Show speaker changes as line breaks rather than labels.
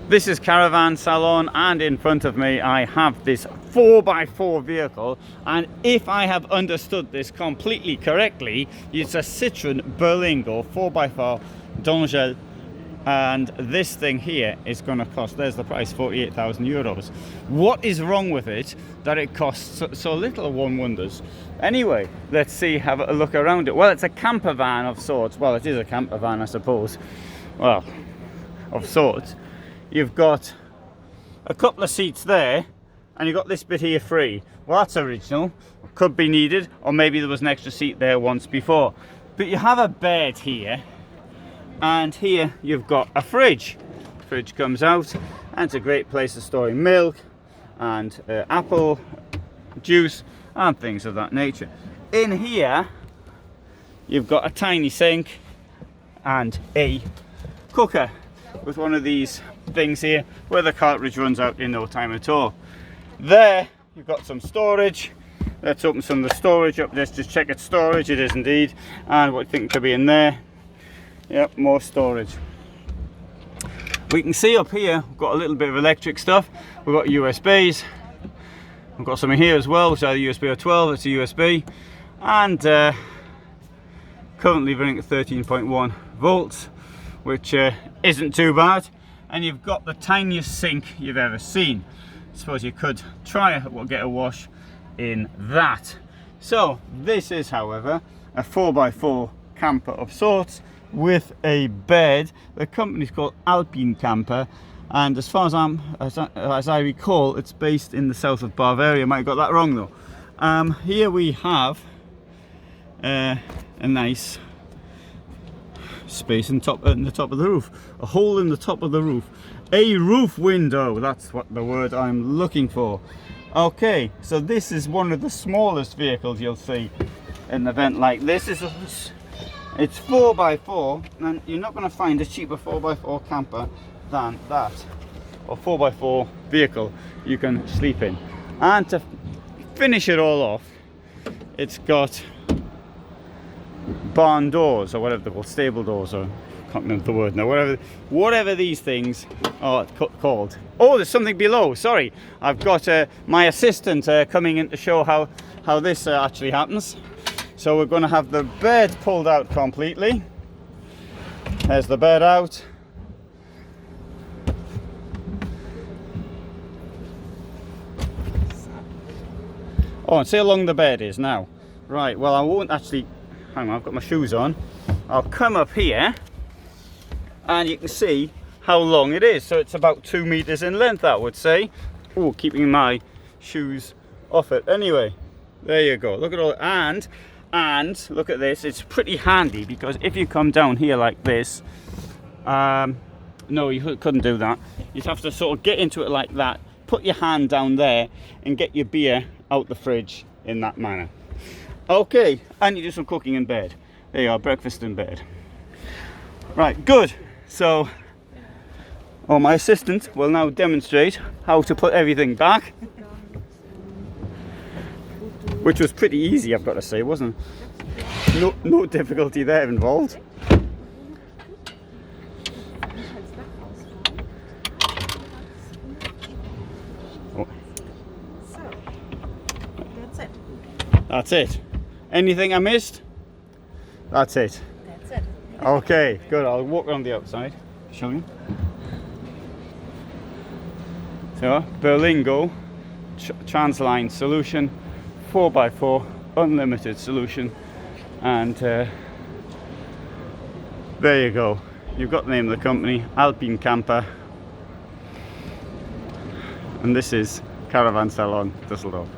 This is Caravan Salon, and in front of me I have this 4x4 vehicle, and if I have understood this completely correctly, it's a Citroen Berlingo 4x4 Dongel, and this thing here is going to cost, there's the price, 48,000 euros. What is wrong with it that it costs so little, one wonders? Anyway, let's see, have a look around it. Well, it's a camper van of sorts. Well, it is a camper van, I suppose. Well, of sorts. You've got a couple of seats there, and you've got this bit here free. Well, that's original. Could be needed, or maybe there was an extra seat there once before. But you have a bed here, and here you've got a fridge. The fridge comes out, and it's a great place to store milk and apple juice and things of that nature. In here, you've got a tiny sink and a cooker with one of these things here where the cartridge runs out in no time at all. There you've got some storage. Let's open some of the storage up. Let's just check its storage. It is indeed. And what do you think could be in there? Yep, more storage. We can see up here we've got a little bit of electric stuff. We've got USBs. We've got something here as well, which is either USB or 12. It's a USB, and currently running at 13.1 volts, which isn't too bad. And you've got the tiniest sink you've ever seen. I suppose you could try get a wash in that. So this is, however, a 4x4 camper of sorts with a bed. The company's called Alpin Camper, and as far as I recall, it's based in the south of Bavaria. I might have got that wrong though. Here we have a nice space in the top of the roof, a hole in the top of the roof, a roof window. That's what the word I'm looking for. Okay, so this is one of the smallest vehicles you'll see in an event like this. It's 4x4, and you're not going to find a cheaper 4x4 camper than that, or 4x4 vehicle you can sleep in. And to finish it all off, it's got barn doors, or whatever they're called, stable doors, or I can't remember the word now, whatever these things are called. Oh, there's something below, sorry. I've got my assistant coming in to show how this actually happens. So we're going to have the bed pulled out completely. There's the bed out. Oh, and see how long the bed is now. Right, well, I won't actually, hang on, I've got my shoes on. I'll come up here and you can see how long it is. So it's about 2 meters in length, I would say. Oh, keeping my shoes off it. Anyway, there you go. Look at all, and look at this. It's pretty handy, because if you come down here like this, no, you couldn't do that. You'd have to sort of get into it like that, put your hand down there and get your beer out the fridge in that manner. Okay, and you do some cooking in bed. There you are, breakfast in bed. Right, good. So, my assistant will now demonstrate how to put everything back, which was pretty easy, I've got to say, wasn't it? No difficulty there involved. That's it. Anything I missed? That's it.
That's it.
Okay, good. I'll walk around the outside, show you. So, Berlingo, transline solution, 4x4, unlimited solution, and there you go. You've got the name of the company, Alpin Camper, and this is Caravan Salon, Düsseldorf.